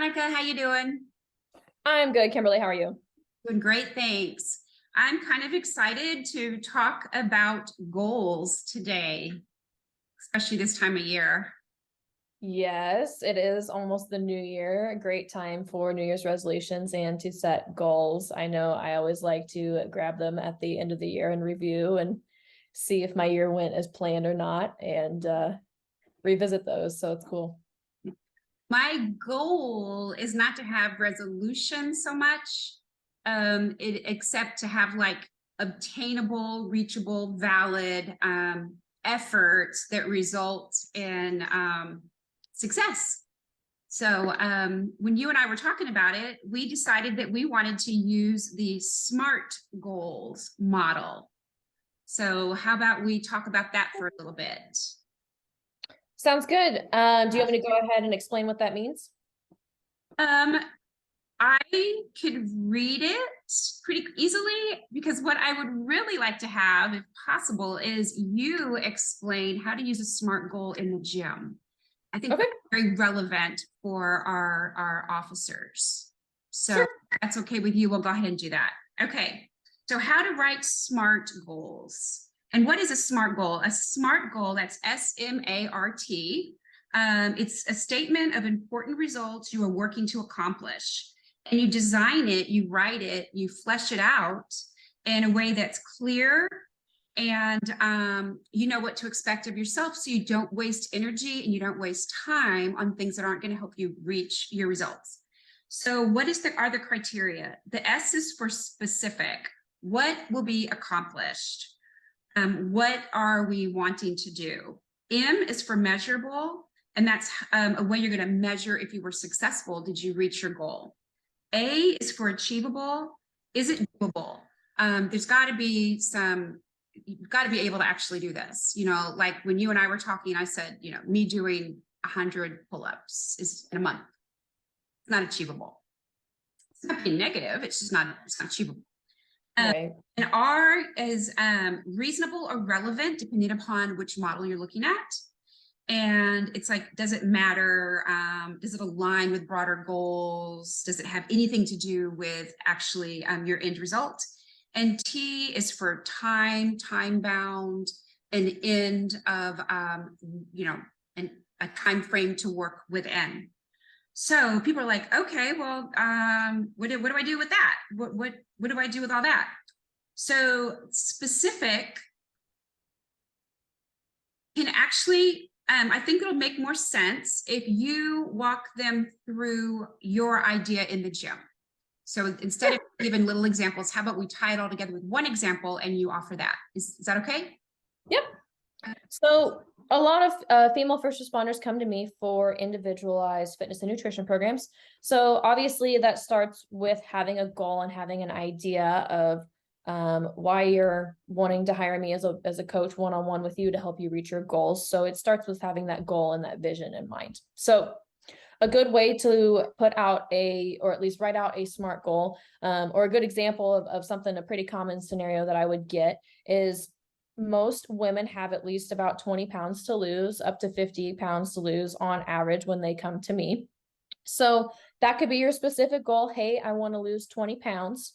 Monica. How you doing? I'm good, Kimberly. How are you? Doing great, thanks. I'm kind of excited to talk about goals today, especially this time of year. Yes, it is almost the new year. A great time for New Year's resolutions and to set goals. I know I always like to grab them at the end of the year and review and see if my year went as planned or not and revisit those. So it's cool. My goal is not to have resolution so much, except to have like obtainable, reachable, valid efforts that result in success. So when you and I were talking about it, we decided that we wanted to use the SMART goals model. So how about we talk about that for a little bit? Sounds good. Do you want me to go ahead and explain what that means? Um, I could read it pretty easily because what I would really like to have, if possible, is you explain how to use a SMART goal in the gym. I think Okay. that's very relevant for our officers. So Sure. if that's okay with you, we'll go ahead and do that. Okay. So how to write SMART goals. And what is a SMART goal? A SMART goal, that's S-M-A-R-T. It's a statement of important results you are working to accomplish. And you design it, you write it, you flesh it out in a way that's clear, and you know what to expect of yourself, so you don't waste energy and you don't waste time on things that aren't going to help you reach your results. So what are the criteria? The S is for specific. What will be accomplished? What are we wanting to do? M is for measurable, and that's a way you're going to measure if you were successful. Did you reach your goal? A is for achievable. Is it doable? There's got to be you've got to be able to actually do this. You know, like when you and I were talking, I said, you know, me doing 100 pull-ups is in a month. It's not achievable. It's not being negative. It's not achievable. Right. And R is reasonable or relevant, depending upon which model you're looking at. And it's like, does it matter? Does it align with broader goals? Does it have anything to do with actually your end result? And T is for time bound, an end of, you know, a time frame to work within. So people are like, okay, well, what do I do with that? What do I do with all that? So specific can actually, I think it'll make more sense if you walk them through your idea in the gym. So instead of giving little examples, how about we tie it all together with one example and you offer that? Is that okay? Yep. So a lot of female first responders come to me for individualized fitness and nutrition programs. So obviously that starts with having a goal and having an idea of why you're wanting to hire me as a coach one-on-one with you to help you reach your goals. So it starts with having that goal and that vision in mind. So a good way to put out or at least write out a SMART goal, or a good example of something, a pretty common scenario that I would get is most women have at least about 20 pounds to lose, up to 50 pounds to lose on average when they come to me. So that could be your specific goal. Hey, I want to lose 20 pounds.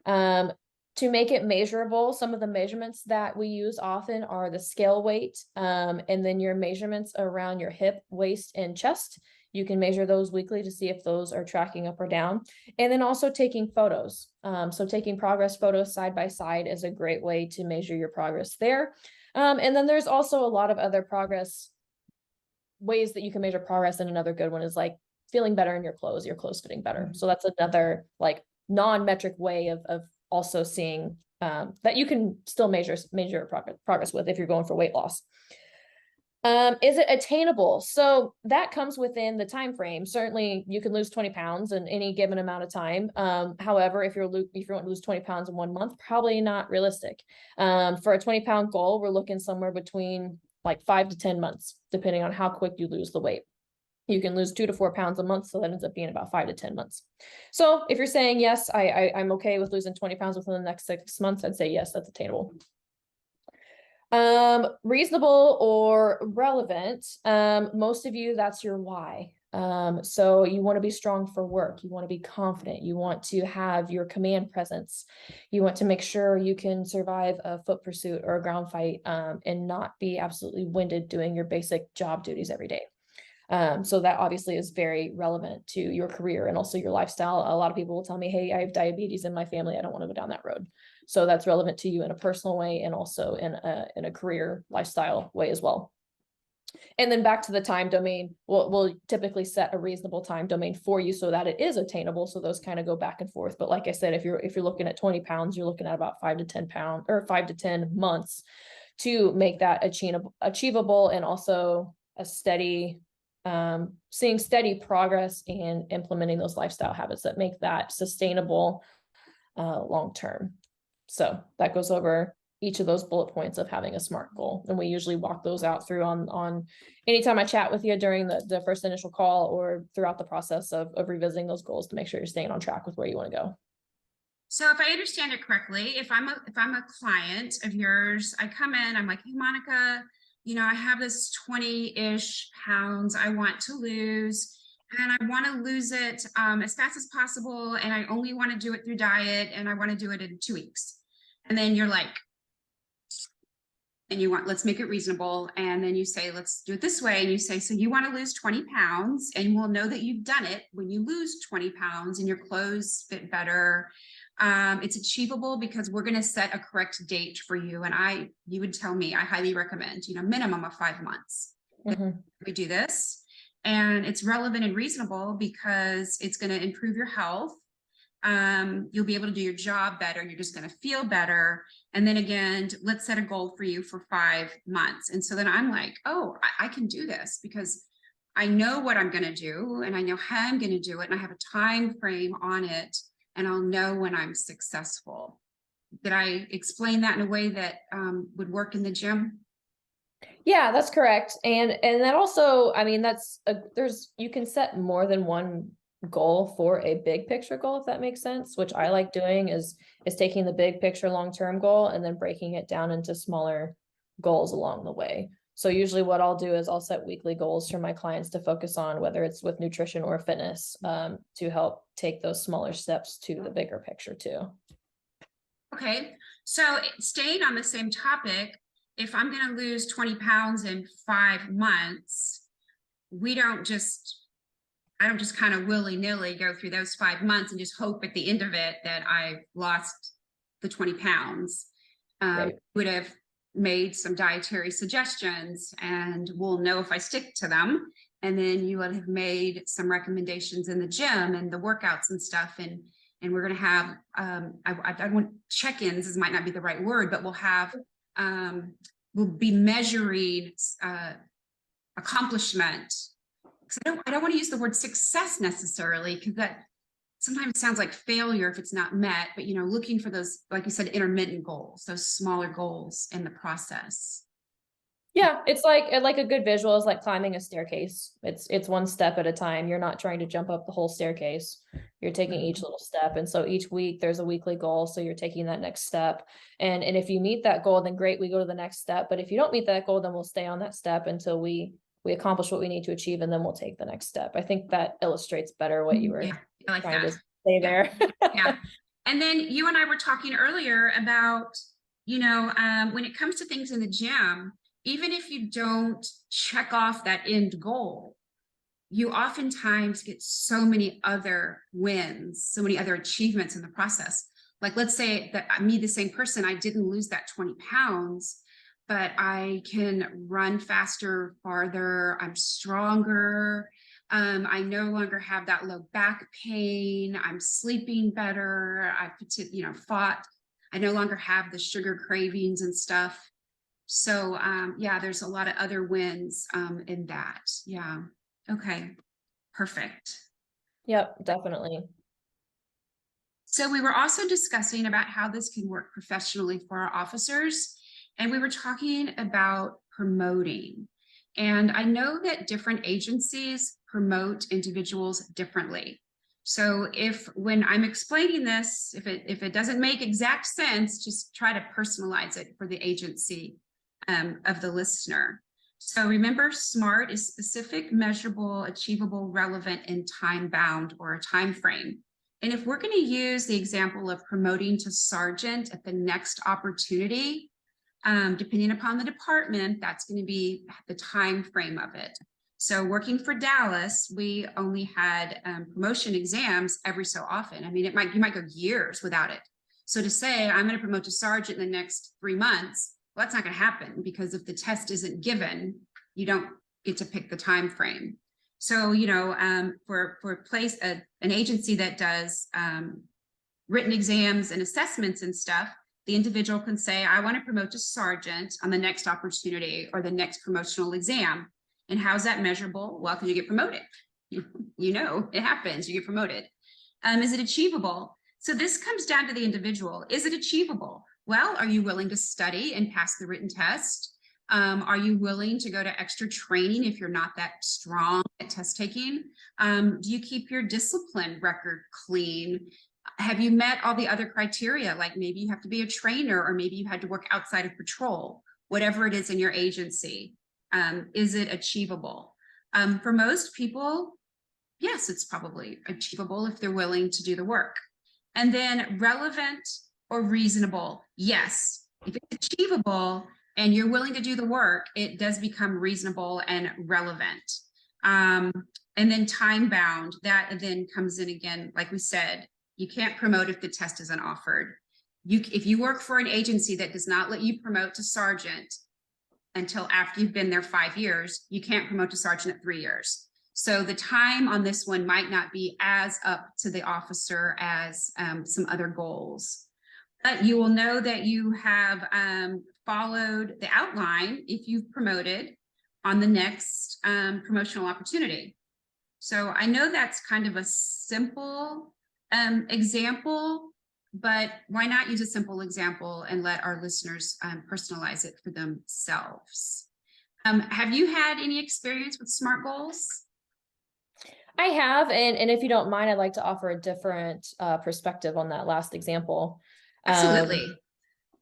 To make it measurable, some of the measurements that we use often are the scale weight, and then your measurements around your hip, waist, and chest. You can measure those weekly to see if those are tracking up or down. And then also taking photos. So taking progress photos side by side is a great way to measure your progress there. And then there's also a lot of other progress ways that you can measure progress. And another good one is like feeling better in your clothes fitting better. So that's another like non-metric way of also seeing that you can still measure progress with if you're going for weight loss. Is it attainable? So that comes within the time frame. Certainly you can lose 20 pounds in any given amount of time. However, if you want to lose 20 pounds in 1 month, probably not realistic. For a 20-pound goal, we're looking somewhere between like 5 to 10 months, depending on how quick you lose the weight. You can lose 2 to 4 pounds a month, so that ends up being about 5 to 10 months. So if you're saying yes, I'm okay with losing 20 pounds within the next 6 months, I'd say yes, that's attainable. Reasonable or relevant. Most of you, that's your why. So you want to be strong for work. You want to be confident. You want to have your command presence. You want to make sure you can survive a foot pursuit or a ground fight, and not be absolutely winded doing your basic job duties every day. So that obviously is very relevant to your career and also your lifestyle. A lot of people will tell me, hey, I have diabetes in my family. I don't want to go down that road. So that's relevant to you in a personal way and also in a career lifestyle way as well. And then back to the time domain, we'll typically set a reasonable time domain for you so that it is attainable. So those kind of go back and forth. But like I said, if you're looking at 20 pounds, you're looking at about 5 to 10 pounds or 5 to 10 months to make that achievable and also a steady, seeing steady progress and implementing those lifestyle habits that make that sustainable long term. So that goes over each of those bullet points of having a SMART goal. And we usually walk those out through on anytime I chat with you during the first initial call or throughout the process of revisiting those goals to make sure you're staying on track with where you want to go. So if I understand it correctly, if I'm a client of yours, I come in, I'm like, hey, Monica, I have this 20-ish pounds I want to lose, and I want to lose it as fast as possible. And I only want to do it through diet, and I want to do it in 2 weeks. And then you're like, and let's make it reasonable. And then you say, let's do it this way. And you say, so you want to lose 20 pounds, and we'll know that you've done it when you lose 20 pounds and your clothes fit better. It's achievable because we're going to set a correct date for you. And you would tell me, I highly recommend, minimum of 5 months. We do this, and it's relevant and reasonable because it's going to improve your health. You'll be able to do your job better. You're just going to feel better. And then again, let's set a goal for you for 5 months. And so then I'm like, oh, I can do this because I know what I'm going to do and I know how I'm going to do it. And I have a time frame on it, and I'll know when I'm successful. Did I explain that in a way that would work in the gym? Yeah, that's correct. And that also, I mean, you can set more than one goal for a big picture goal, if that makes sense, which I like doing is taking the big picture long-term goal and then breaking it down into smaller goals along the way. So usually what I'll do is I'll set weekly goals for my clients to focus on, whether it's with nutrition or fitness, to help take those smaller steps to the bigger picture too. Okay, so staying on the same topic, if I'm going to lose 20 pounds in 5 months, I don't just kind of willy-nilly go through those 5 months and just hope at the end of it that I've lost the 20 pounds. Right. Would have made some dietary suggestions, and we'll know if I stick to them. And then you would have made some recommendations in the gym and the workouts and stuff. And we're going to have, I want check-ins, this might not be the right word, but we'll be measuring accomplishment. I don't want to use the word success necessarily, because that sometimes sounds like failure if it's not met, but looking for those, like you said, intermittent goals, those smaller goals in the process. Yeah, it's like a good visual is like climbing a staircase. It's one step at a time. You're not trying to jump up the whole staircase. You're taking each little step. And so each week there's a weekly goal. So you're taking that next step. And if you meet that goal, then great, we go to the next step. But if you don't meet that goal, then we'll stay on that step until we accomplish what we need to achieve, and then we'll take the next step. I think that illustrates better what you were trying to say there. Yeah. And then you and I were talking earlier about, when it comes to things in the gym, even if you don't check off that end goal, you oftentimes get so many other wins, so many other achievements in the process. Like, let's say that me, the same person, I didn't lose that 20 pounds, but I can run faster, farther, I'm stronger. I no longer have that low back pain. I'm sleeping better. I no longer have the sugar cravings and stuff. So yeah, there's a lot of other wins in that. Yeah. Okay. Perfect. Yep, definitely. So we were also discussing about how this can work professionally for our officers. And we were talking about promoting. And I know that different agencies promote individuals differently. So when I'm explaining this, if it doesn't make exact sense, just try to personalize it for the agency of the listener. So remember, SMART is specific, measurable, achievable, relevant, and time-bound, or a time frame. And if we're going to use the example of promoting to sergeant at the next opportunity, depending upon the department, that's going to be the time frame of it. So working for Dallas, we only had promotion exams every so often. I mean, you might go years without it. So to say I'm going to promote to sergeant in the next 3 months, well, that's not going to happen, because if the test isn't given, you don't get to pick the time frame. So, you know, for an agency that does written exams and assessments and stuff, the individual can say, I want to promote to sergeant on the next opportunity or the next promotional exam. And how's that measurable? Well, because you get promoted. You know, it happens, you get promoted. Is it achievable? So this comes down to the individual. Is it achievable? Well, are you willing to study and pass the written test? Are you willing to go to extra training if you're not that strong at test taking? Do you keep your discipline record clean? Have you met all the other criteria? Like maybe you have to be a trainer, or maybe you had to work outside of patrol, whatever it is in your agency. Is it achievable? For most people, yes, it's probably achievable if they're willing to do the work. And then relevant or reasonable. Yes, if it's achievable and you're willing to do the work, it does become reasonable and relevant. And then time bound, that then comes in again, like we said, you can't promote if the test isn't offered. If you work for an agency that does not let you promote to sergeant until after you've been there 5 years, you can't promote to sergeant at 3 years. So the time on this one might not be as up to the officer as some other goals. But you will know that you have followed the outline if you've promoted on the next promotional opportunity. So I know that's kind of a simple example, but why not use a simple example and let our listeners personalize it for themselves? Have you had any experience with SMART goals? I have, and if you don't mind, I'd like to offer a different perspective on that last example. Absolutely.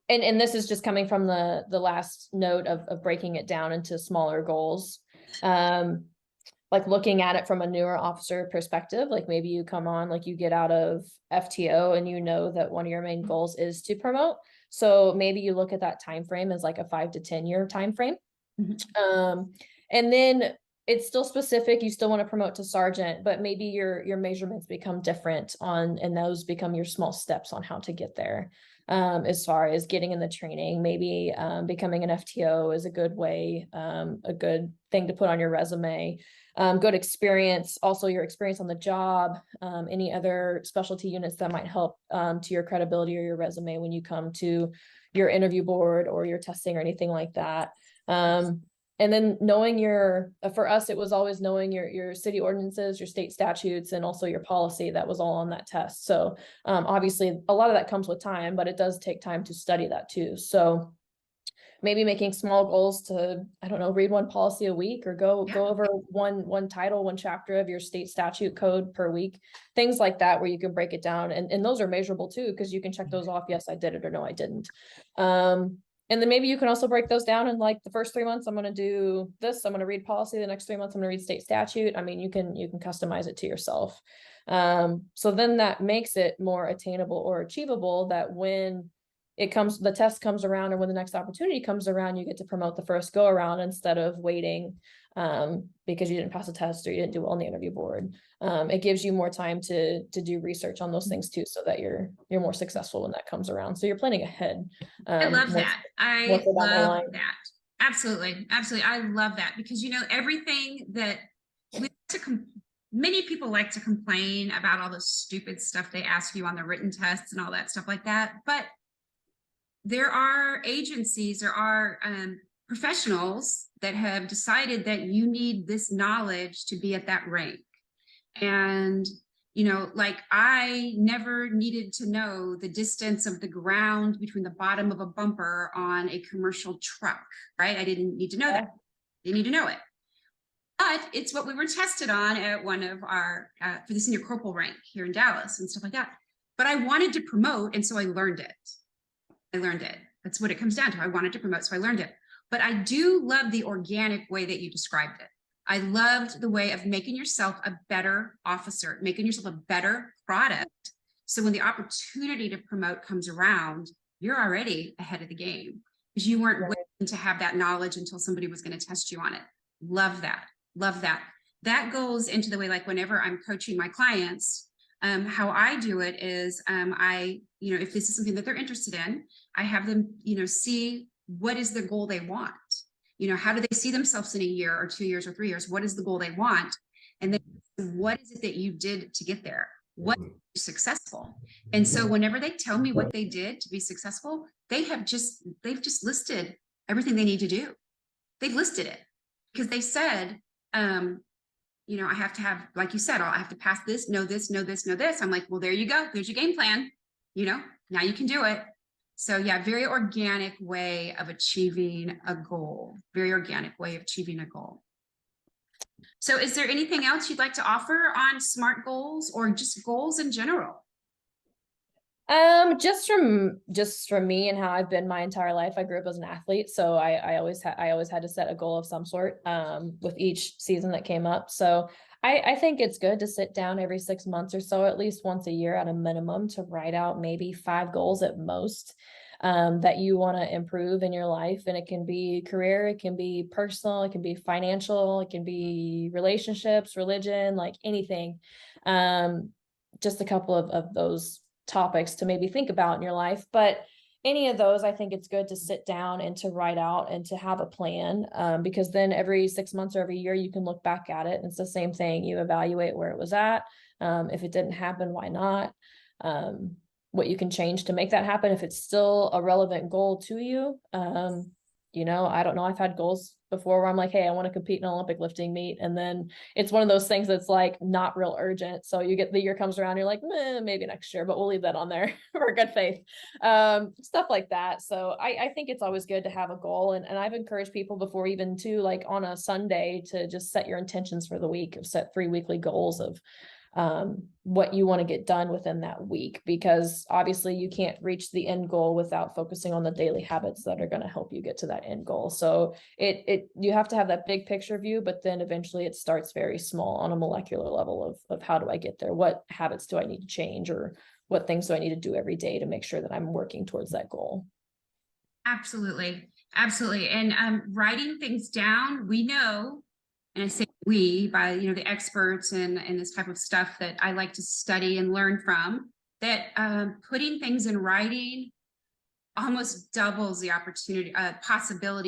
And this is just coming from the last note of breaking it down into smaller goals. Like looking at it from a newer officer perspective, like maybe you come on, like you get out of FTO and you know that one of your main goals is to promote. So maybe you look at that time frame as like a 5 to 10 year time frame. And then it's still specific. You still want to promote to sergeant, but maybe your measurements become different and those become your small steps on how to get there. As far as getting in the training, maybe becoming an FTO is a good way, a good thing to put on your resume. Good experience, also your experience on the job, any other specialty units that might help to your credibility or your resume when you come to your interview board or your testing or anything like that. And then knowing for us, it was always knowing your city ordinances, your state statutes, and also your policy that was all on that test. So obviously a lot of that comes with time, but it does take time to study that too. So maybe making small goals to, I don't know, read one policy a week or go over one title, one chapter of your state statute code per week, things like that, where you can break it down. And those are measurable too, because you can check those off. Yes, I did it, or no, I didn't. And then maybe you can also break those down in like the first 3 months, I'm going to do this. I'm going to read policy. The next 3 months, I'm going to read state statute. I mean, you can customize it to yourself. So then that makes it more attainable or achievable, that when the test comes around or when the next opportunity comes around, you get to promote the first go around instead of waiting because you didn't pass a test or you didn't do well on the interview board. It gives you more time to do research on those things too, so that you're more successful when that comes around. So you're planning ahead. I love that. I love that. Absolutely. Absolutely. I love that, because, you know, everything that many people like to complain about all the stupid stuff they ask you on the written tests and all that stuff like that. But there are agencies, there are professionals that have decided that you need this knowledge to be at that rank. And, you know, like I never needed to know the distance of the ground between the bottom of a bumper on a commercial truck, right? I didn't need to know that. Didn't need to know it. But it's what we were tested on at one of our, for the senior corporal rank here in Dallas and stuff like that. But I wanted to promote, and so I learned it. That's what it comes down to. I wanted to promote, so I learned it. But I do love the organic way that you described it. I loved the way of making yourself a better officer, making yourself a better product. So when the opportunity to promote comes around, you're already ahead of the game because you weren't waiting to have that knowledge until somebody was going to test you on it. Love that. Love that. That goes into the way, like whenever I'm coaching my clients, how I do it is if this is something that they're interested in, I have them, see what is the goal they want. How do they see themselves in a year or 2 years or 3 years? What is the goal they want? And then what is it that you did to get there? What made you successful? And so whenever they tell me what they did to be successful, they've just listed everything they need to do. They've listed it because they said, I have to have, like you said, I have to pass this, know this, know this, know this. I'm like, well, there you go. There's your game plan. Now you can do it. So yeah, very organic way of achieving a goal. Very organic way of achieving a goal. So is there anything else you'd like to offer on SMART goals or just goals in general? Just from me and how I've been my entire life. I grew up as an athlete, so I always had to set a goal of some sort with each season that came up. So I think it's good to sit down every 6 months or so, at least once a year at a minimum, to write out maybe 5 goals at most that you want to improve in your life. And it can be career, it can be personal, it can be financial, it can be relationships, religion, like anything. Just a couple of those topics to maybe think about in your life. But any of those, I think it's good to sit down and to write out and to have a plan, because then every 6 months or every year you can look back at it and it's the same thing. You evaluate where it was at. If it didn't happen, why not? What you can change to make that happen if it's still a relevant goal to you. I don't know. I've had goals before where I'm like, hey, I want to compete in an Olympic lifting meet. And then it's one of those things that's like not real urgent. So you get the year comes around, you're like, maybe next year, but we'll leave that on there for good faith. Stuff like that. So I think it's always good to have a goal. And I've encouraged people before, even to like on a Sunday, to just set your intentions for the week, set 3 weekly goals of what you want to get done within that week, because obviously you can't reach the end goal without focusing on the daily habits that are going to help you get to that end goal. So you have to have that big picture view, but then eventually it starts very small on a molecular level of how do I get there? What habits do I need to change, or what things do I need to do every day to make sure that I'm working towards that goal? Absolutely. Absolutely. And writing things down, we know, and I say we by the experts and this type of stuff that I like to study and learn from, that putting things in writing almost doubles the opportunity,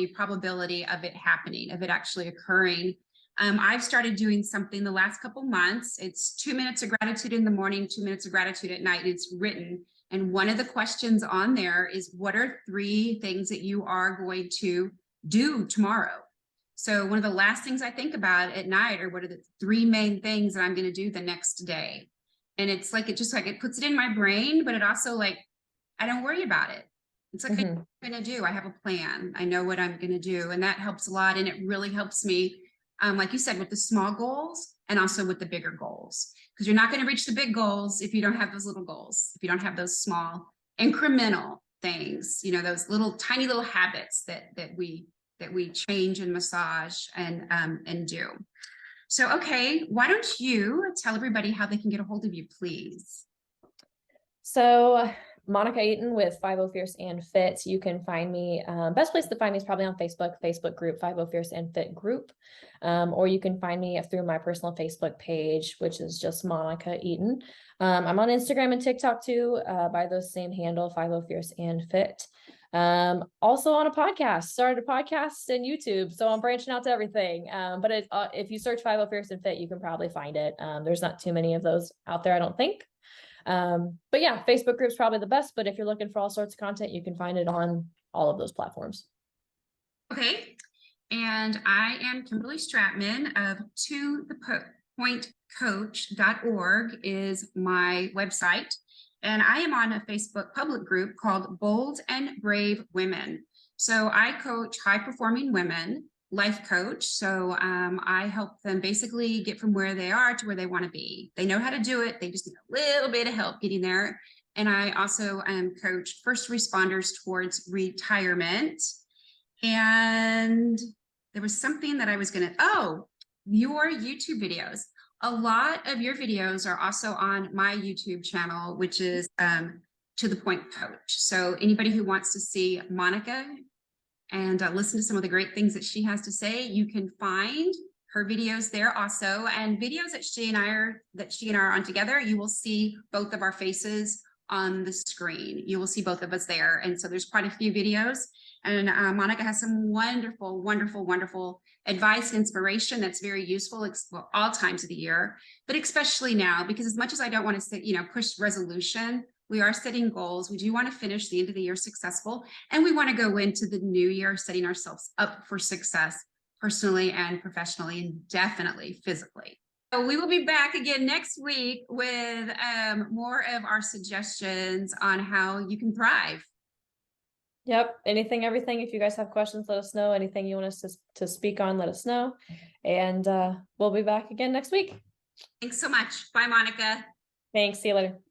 probability of it happening, of it actually occurring. I've started doing something the last couple months. It's 2 minutes of gratitude in the morning, 2 minutes of gratitude at night, and it's written. And one of the questions on there is, what are 3 things that you are going to do tomorrow? So one of the last things I think about at night are, what are the 3 main things that I'm going to do the next day? And it's like, it puts it in my brain, but it also, like, I don't worry about it. It's like, I know what I'm going to do. I have a plan. I know what I'm going to do. And that helps a lot. And it really helps me, like you said, with the small goals and also with the bigger goals, because you're not going to reach the big goals if you don't have those little goals, if you don't have those small incremental things, those little tiny little habits that we change and massage and do. So, okay, why don't you tell everybody how they can get a hold of you, please? So Monica Eaton with 50 Fierce and Fit. You can find me, best place to find me is probably on Facebook group, 50 Fierce and Fit group. Or you can find me through my personal Facebook page, which is just Monica Eaton. I'm on Instagram and TikTok too, by the same handle, 50 Fierce and Fit. Also on a podcast, started a podcast and YouTube. So I'm branching out to everything. But if you search 50 Fierce and Fit, you can probably find it. There's not too many of those out there, I don't think. But yeah, Facebook group's probably the best, but if you're looking for all sorts of content, you can find it on all of those platforms. Okay. And I am Kimberly Stratman of tothepointcoach.org is my website. And I am on a Facebook public group called Bold and Brave Women. So I coach high-performing women, life coach. So I help them basically get from where they are to where they want to be. They know how to do it. They just need a little bit of help getting there. And I also coach first responders towards retirement. And there was something that I was gonna, oh, your YouTube videos. A lot of your videos are also on my YouTube channel, which is To the Point Coach. So anybody who wants to see Monica and listen to some of the great things that she has to say, you can find her videos there also, and videos that she and I are on together. You will see both of our faces on the screen. You will see both of us there, and so there's quite a few videos. And Monica has some wonderful, wonderful, wonderful advice, inspiration that's very useful well, all times of the year, but especially now, because as much as I don't want to say, push resolution, we are setting goals. We do want to finish the end of the year successful, and we want to go into the new year setting ourselves up for success personally and professionally, and definitely physically. So we will be back again next week with more of our suggestions on how you can thrive. Yep. Anything, everything. If you guys have questions, let us know. Anything you want us to speak on, let us know. And we'll be back again next week. Thanks so much. Bye, Monica. Thanks. See you later.